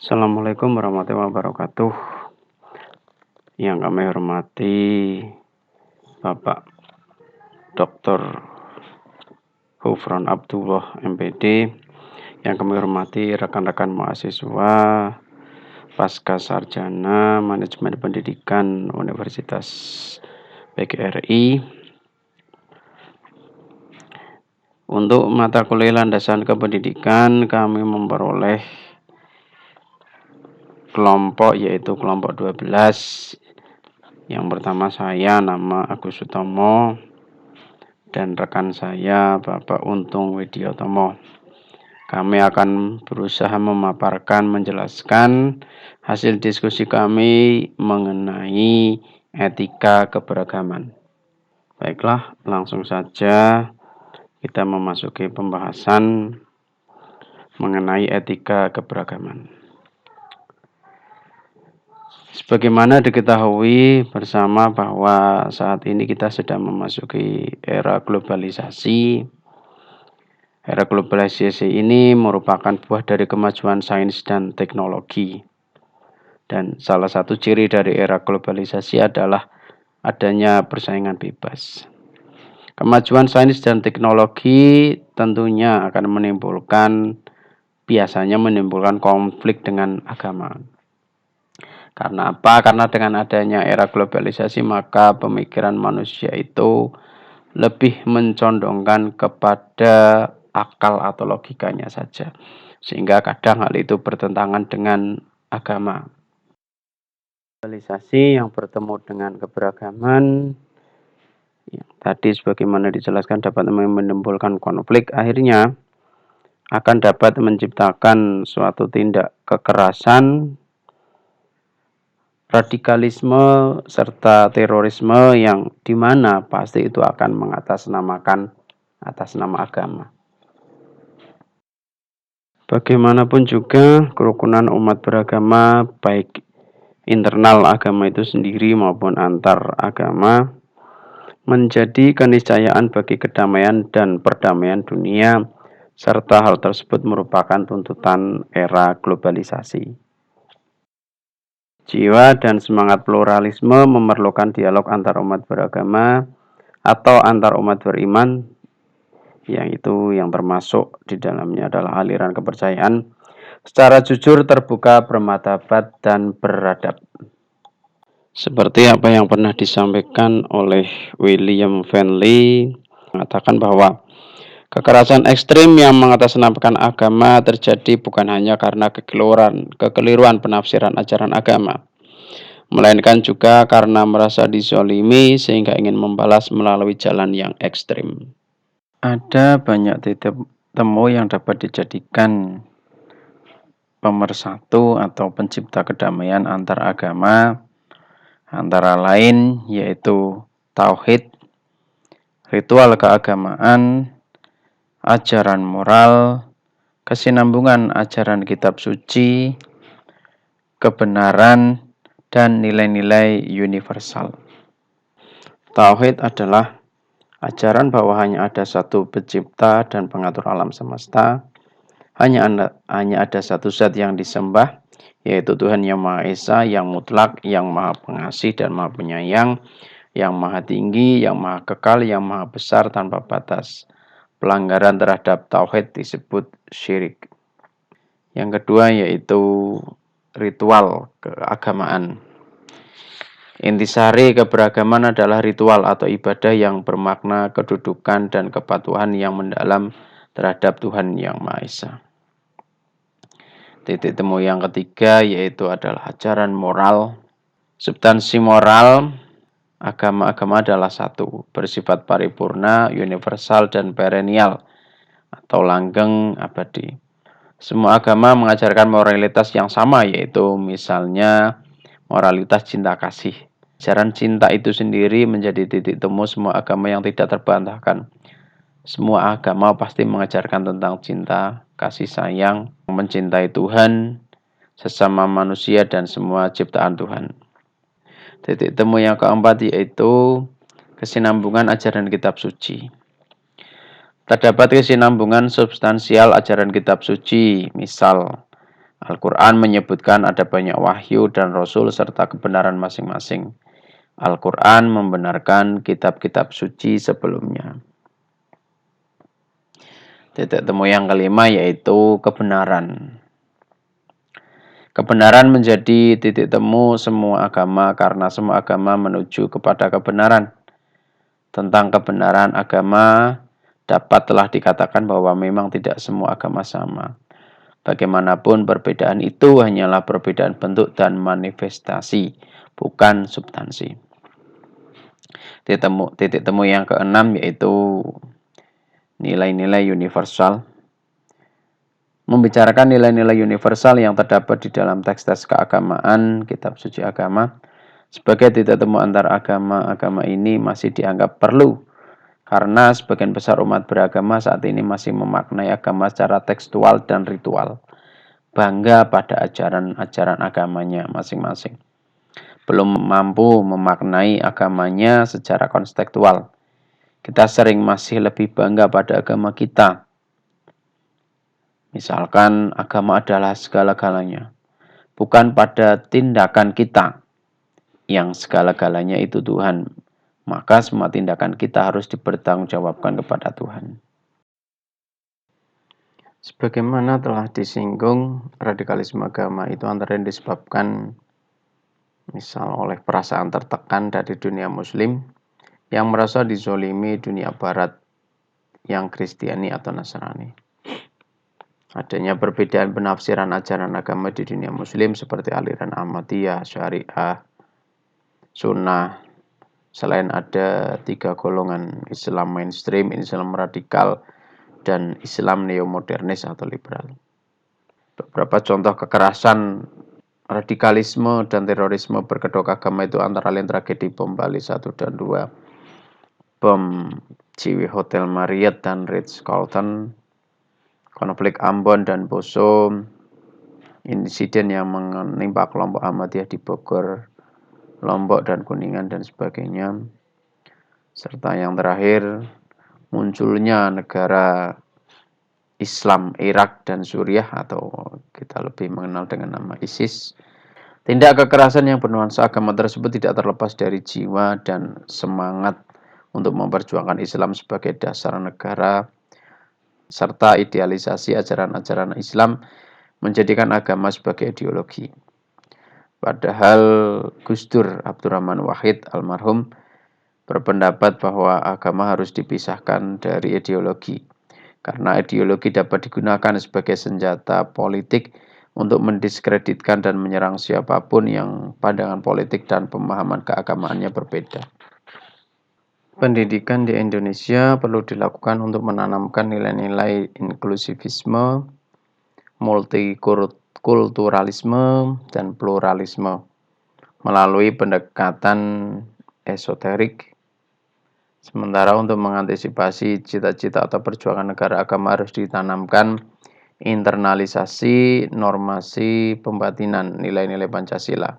Assalamualaikum warahmatullahi wabarakatuh. Yang kami hormati Bapak Dr. Hufron Abdullah MPD, yang kami hormati rekan-rekan mahasiswa Pasca Sarjana Manajemen Pendidikan Universitas PGRI. Untuk mata kuliah landasan kependidikan kami memperoleh kelompok, yaitu kelompok 12. Yang pertama saya, nama Agus Sutomo, dan rekan saya Bapak Untung Widiotomo. Kami akan berusaha memaparkan, menjelaskan hasil diskusi kami mengenai etika keberagaman. Baiklah, langsung saja kita memasuki pembahasan mengenai etika keberagaman. Sebagaimana diketahui bersama bahwa saat ini kita sedang memasuki era globalisasi. Era globalisasi ini merupakan buah dari kemajuan sains dan teknologi. Dan salah satu ciri dari era globalisasi adalah adanya persaingan bebas. Kemajuan sains dan teknologi tentunya akan biasanya menimbulkan konflik dengan agama. Karena apa? Karena dengan adanya era globalisasi, maka pemikiran manusia itu lebih mencondongkan kepada akal atau logikanya saja. Sehingga kadang hal itu bertentangan dengan agama. Globalisasi yang bertemu dengan keberagaman, yang tadi sebagaimana dijelaskan dapat menimbulkan konflik, akhirnya akan dapat menciptakan suatu tindak kekerasan, radikalisme, serta terorisme yang dimana pasti itu akan mengatasnamakan atas nama agama. Bagaimanapun juga kerukunan umat beragama, baik internal agama itu sendiri maupun antar agama, menjadi keniscayaan bagi kedamaian dan perdamaian dunia, serta hal tersebut merupakan tuntutan era globalisasi. Jiwa dan semangat pluralisme memerlukan dialog antar umat beragama atau antar umat beriman, yang itu yang termasuk di dalamnya adalah aliran kepercayaan secara jujur, terbuka, bermartabat, dan beradab. Seperti apa yang pernah disampaikan oleh William Fenley, mengatakan bahwa kekerasan ekstrim yang mengatasnamakan agama terjadi bukan hanya karena kekeliruan penafsiran ajaran agama, melainkan juga karena merasa dizolimi sehingga ingin membalas melalui jalan yang ekstrim. Ada banyak titik temu yang dapat dijadikan pemersatu atau pencipta kedamaian antar agama, antara lain yaitu tauhid, ritual keagamaan, ajaran moral, kesinambungan ajaran kitab suci, kebenaran, dan nilai-nilai universal. Tauhid adalah ajaran bahwa hanya ada satu pencipta dan pengatur alam semesta. Hanya ada satu zat yang disembah, yaitu Tuhan yang Maha Esa, yang mutlak, yang Maha Pengasih dan Maha Penyayang, yang Maha Tinggi, yang Maha Kekal, yang Maha Besar tanpa batas. Pelanggaran terhadap tauhid disebut syirik. Yang kedua yaitu ritual keagamaan. Intisari keberagaman adalah ritual atau ibadah yang bermakna kedudukan dan kepatuhan yang mendalam terhadap Tuhan yang Maha Esa. Titik temu yang ketiga yaitu adalah ajaran moral. Substansi moral agama-agama adalah satu, bersifat paripurna, universal, dan perennial atau langgeng abadi. Semua agama mengajarkan moralitas yang sama, yaitu misalnya moralitas cinta kasih. Ajaran cinta itu sendiri menjadi titik temu semua agama yang tidak terbantahkan. Semua agama pasti mengajarkan tentang cinta, kasih sayang, mencintai Tuhan, sesama manusia, dan semua ciptaan Tuhan. Titik temu yang keempat yaitu kesinambungan ajaran kitab suci. Terdapat kesinambungan substansial ajaran kitab suci, misal Al-Quran menyebutkan ada banyak wahyu dan rasul serta kebenaran masing-masing. Al-Quran membenarkan kitab-kitab suci sebelumnya. Titik temu yang kelima yaitu kebenaran. Kebenaran menjadi titik temu semua agama karena semua agama menuju kepada kebenaran. Tentang kebenaran agama dapat telah dikatakan bahwa memang tidak semua agama sama. Bagaimanapun perbedaan itu hanyalah perbedaan bentuk dan manifestasi, bukan substansi. Titik temu yang keenam yaitu nilai-nilai universal. Membicarakan nilai-nilai universal yang terdapat di dalam teks-teks keagamaan, kitab suci agama, sebagai titik temu antar agama-agama ini masih dianggap perlu, karena sebagian besar umat beragama saat ini masih memaknai agama secara tekstual dan ritual, bangga pada ajaran-ajaran agamanya masing-masing. Belum mampu memaknai agamanya secara konstekstual. Kita sering masih lebih bangga pada agama kita. Misalkan agama adalah segala-galanya, bukan pada tindakan kita yang segala-galanya itu Tuhan. Maka semua tindakan kita harus dipertanggungjawabkan kepada Tuhan. Sebagaimana telah disinggung, radikalisme agama itu antara lain disebabkan misal oleh perasaan tertekan dari dunia muslim yang merasa dizolimi dunia barat yang Kristiani atau Nasrani. Adanya perbedaan penafsiran ajaran agama di dunia muslim seperti aliran Ahmadiyah, Syariah, Sunnah. Selain ada 3 golongan, Islam mainstream, Islam radikal, dan Islam neomodernis atau liberal. Beberapa contoh kekerasan, radikalisme, dan terorisme berkedok agama itu antara lain tragedi bom Bali 1 dan 2, bom JW Hotel Marriott dan Ritz-Carlton, konflik Ambon dan Poso, insiden yang menimpa kelompok Ahmadiyah di Bogor, Lombok dan Kuningan dan sebagainya. Serta yang terakhir, munculnya negara Islam Irak dan Suriah atau kita lebih mengenal dengan nama ISIS. Tindak kekerasan yang bernuansa agama tersebut tidak terlepas dari jiwa dan semangat untuk memperjuangkan Islam sebagai dasar negara, serta idealisasi ajaran-ajaran Islam menjadikan agama sebagai ideologi. Padahal Gus Dur Abdurrahman Wahid almarhum berpendapat bahwa agama harus dipisahkan dari ideologi, karena ideologi dapat digunakan sebagai senjata politik untuk mendiskreditkan dan menyerang siapapun yang pandangan politik dan pemahaman keagamaannya berbeda. Pendidikan di Indonesia perlu dilakukan untuk menanamkan nilai-nilai inklusivisme, multikulturalisme, dan pluralisme melalui pendekatan esoterik. Sementara untuk mengantisipasi cita-cita atau perjuangan negara agama harus ditanamkan internalisasi normasi pembatinan nilai-nilai Pancasila.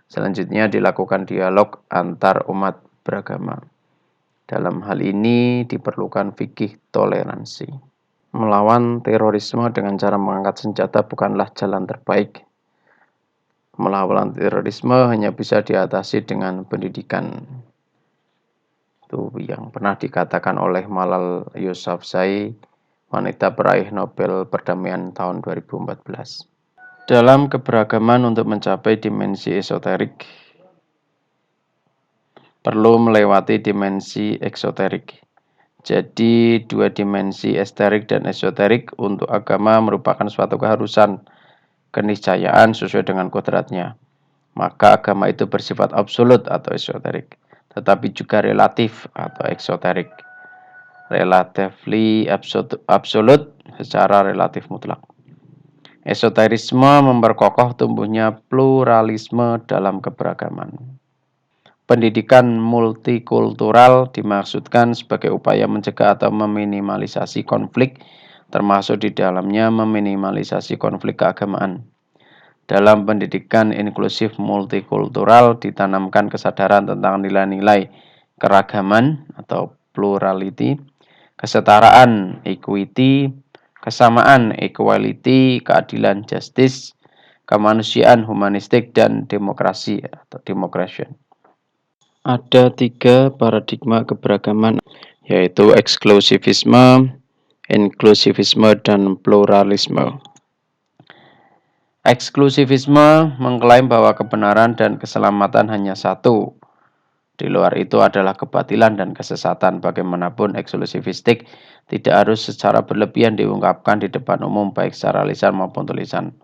Selanjutnya dilakukan dialog antar umat beragama. Dalam hal ini diperlukan fikih toleransi. Melawan terorisme dengan cara mengangkat senjata bukanlah jalan terbaik. Melawan terorisme hanya bisa diatasi dengan pendidikan. Itu yang pernah dikatakan oleh Malala Yousafzai, wanita peraih Nobel Perdamaian tahun 2014. Dalam keberagaman untuk mencapai dimensi esoterik, perlu melewati dimensi eksoterik. Jadi, 2 dimensi esterik dan esoterik untuk agama merupakan suatu keharusan, keniscayaan sesuai dengan kodratnya. Maka agama itu bersifat absolut atau esoterik, tetapi juga relatif atau eksoterik. Relatively absolute secara relatif mutlak. Esoterisme memperkokoh tumbuhnya pluralisme dalam keberagaman. Pendidikan multikultural dimaksudkan sebagai upaya mencegah atau meminimalisasi konflik, termasuk di dalamnya meminimalisasi konflik keagamaan. Dalam pendidikan inklusif multikultural ditanamkan kesadaran tentang nilai-nilai keragaman atau plurality, kesetaraan equity, kesamaan, equality, keadilan, justice, kemanusiaan, humanistik, dan demokrasi atau democration. Ada 3 paradigma keberagaman, yaitu eksklusivisme, inklusivisme, dan pluralisme. Eksklusivisme mengklaim bahwa kebenaran dan keselamatan hanya satu. Di luar itu adalah kebatilan dan kesesatan. Bagaimanapun eksklusivistik tidak harus secara berlebihan diungkapkan di depan umum, baik secara lisan maupun tulisan.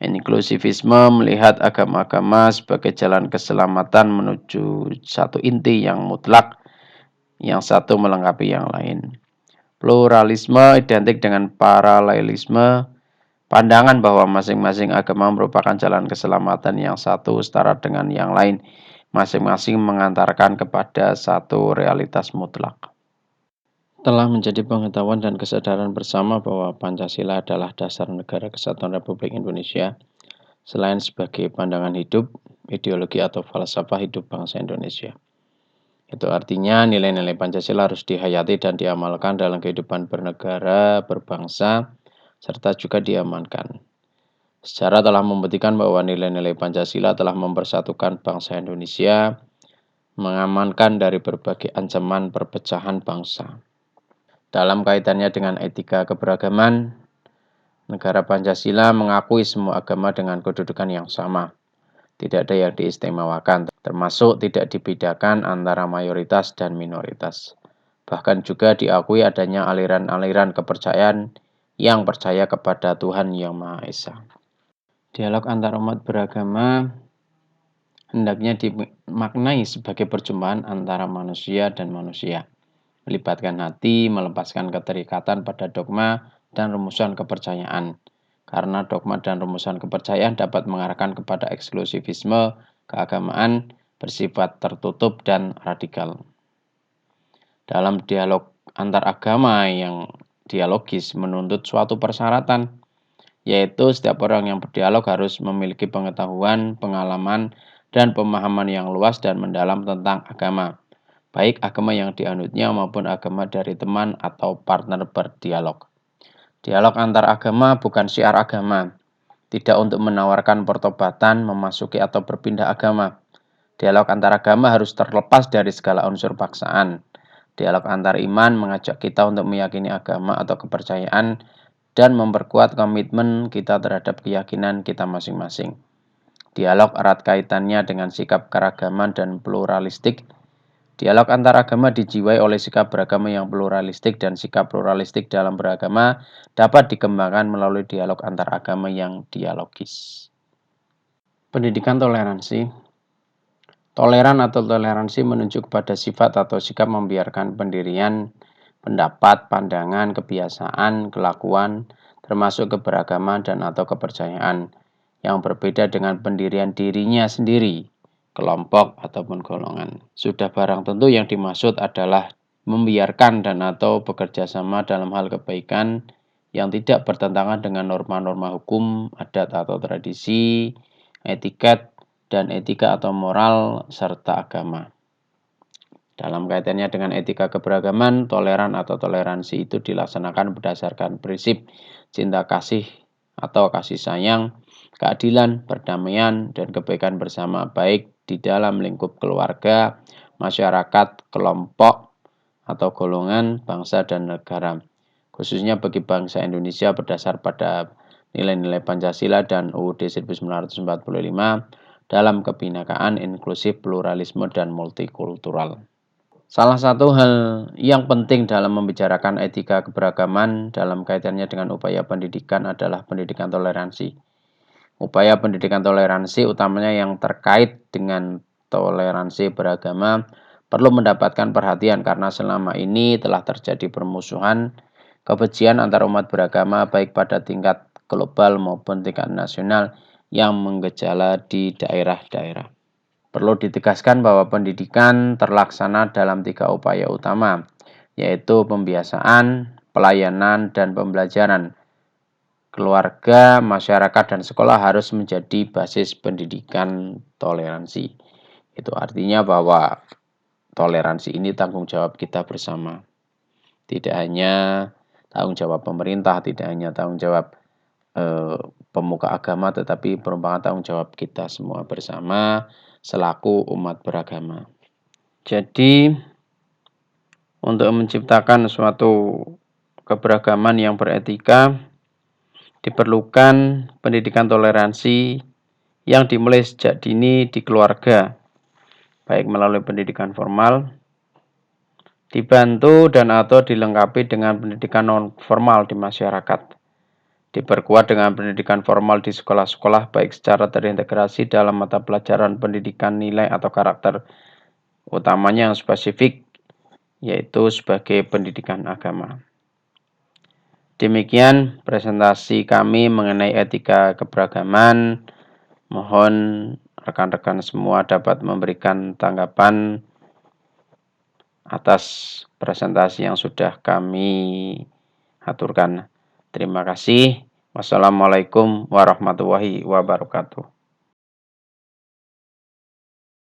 Inklusivisme melihat agama-agama sebagai jalan keselamatan menuju satu inti yang mutlak, yang satu melengkapi yang lain. Pluralisme identik dengan paralelisme, pandangan bahwa masing-masing agama merupakan jalan keselamatan yang satu setara dengan yang lain, masing-masing mengantarkan kepada satu realitas mutlak. Telah menjadi pengetahuan dan kesadaran bersama bahwa Pancasila adalah dasar negara kesatuan Republik Indonesia, selain sebagai pandangan hidup, ideologi atau falsafah hidup bangsa Indonesia. Itu artinya nilai-nilai Pancasila harus dihayati dan diamalkan dalam kehidupan bernegara, berbangsa, serta juga diamankan. Sejarah telah membuktikan bahwa nilai-nilai Pancasila telah mempersatukan bangsa Indonesia, mengamankan dari berbagai ancaman perpecahan bangsa. Dalam kaitannya dengan etika keberagaman, negara Pancasila mengakui semua agama dengan kedudukan yang sama. Tidak ada yang diistimewakan, termasuk tidak dibedakan antara mayoritas dan minoritas. Bahkan juga diakui adanya aliran-aliran kepercayaan yang percaya kepada Tuhan Yang Maha Esa. Dialog antar umat beragama hendaknya dimaknai sebagai perjumpaan antara manusia dan manusia, melibatkan hati, melepaskan keterikatan pada dogma dan rumusan kepercayaan. Karena dogma dan rumusan kepercayaan dapat mengarahkan kepada eksklusivisme keagamaan bersifat tertutup dan radikal. Dalam dialog antar agama yang dialogis menuntut suatu persyaratan, yaitu setiap orang yang berdialog harus memiliki pengetahuan, pengalaman, dan pemahaman yang luas dan mendalam tentang agama, baik agama yang dianutnya maupun agama dari teman atau partner berdialog. Dialog antar agama bukan syiar agama, tidak untuk menawarkan pertobatan, memasuki atau berpindah agama. Dialog antar agama harus terlepas dari segala unsur paksaan. Dialog antar iman mengajak kita untuk meyakini agama atau kepercayaan dan memperkuat komitmen kita terhadap keyakinan kita masing-masing. Dialog erat kaitannya dengan sikap keragaman dan pluralistik. Dialog antar agama dijiwai oleh sikap beragama yang pluralistik, dan sikap pluralistik dalam beragama dapat dikembangkan melalui dialog antar agama yang dialogis. Pendidikan toleransi. Toleran atau toleransi menunjuk pada sifat atau sikap membiarkan pendirian, pendapat, pandangan, kebiasaan, kelakuan, termasuk keberagaman dan atau kepercayaan yang berbeda dengan pendirian dirinya sendiri, kelompok ataupun golongan. Sudah barang tentu yang dimaksud adalah membiarkan dan atau bekerja sama dalam hal kebaikan yang tidak bertentangan dengan norma-norma hukum, adat atau tradisi, etiket dan etika atau moral serta agama. Dalam kaitannya dengan etika keberagaman, toleran atau toleransi itu dilaksanakan berdasarkan prinsip cinta kasih atau kasih sayang, keadilan, perdamaian, dan kebaikan bersama, baik di dalam lingkup keluarga, masyarakat, kelompok, atau golongan, bangsa, dan negara. Khususnya bagi bangsa Indonesia berdasar pada nilai-nilai Pancasila dan UUD 1945 dalam kebinekaan, inklusif, pluralisme, dan multikultural. Salah satu hal yang penting dalam membicarakan etika keberagaman dalam kaitannya dengan upaya pendidikan adalah pendidikan toleransi. Upaya pendidikan toleransi utamanya yang terkait dengan toleransi beragama perlu mendapatkan perhatian karena selama ini telah terjadi permusuhan, kebencian antar umat beragama baik pada tingkat global maupun tingkat nasional yang menggejala di daerah-daerah. Perlu ditegaskan bahwa pendidikan terlaksana dalam 3 upaya utama, yaitu pembiasaan, pelayanan, dan pembelajaran. Keluarga, masyarakat, dan sekolah harus menjadi basis pendidikan toleransi. Itu artinya bahwa toleransi ini tanggung jawab kita bersama. Tidak hanya tanggung jawab pemerintah, tidak hanya tanggung jawab pemuka agama, tetapi merupakan tanggung jawab kita semua bersama selaku umat beragama. Jadi untuk menciptakan suatu keberagaman yang beretika diperlukan pendidikan toleransi yang dimulai sejak dini di keluarga, baik melalui pendidikan formal, dibantu dan atau dilengkapi dengan pendidikan non formal di masyarakat. Diperkuat dengan pendidikan formal di sekolah-sekolah baik secara terintegrasi dalam mata pelajaran pendidikan nilai atau karakter, utamanya yang spesifik yaitu sebagai pendidikan agama. Demikian presentasi kami mengenai etika keberagaman. Mohon rekan-rekan semua dapat memberikan tanggapan atas presentasi yang sudah kami aturkan. Terima kasih. Wassalamualaikum warahmatullahi wabarakatuh.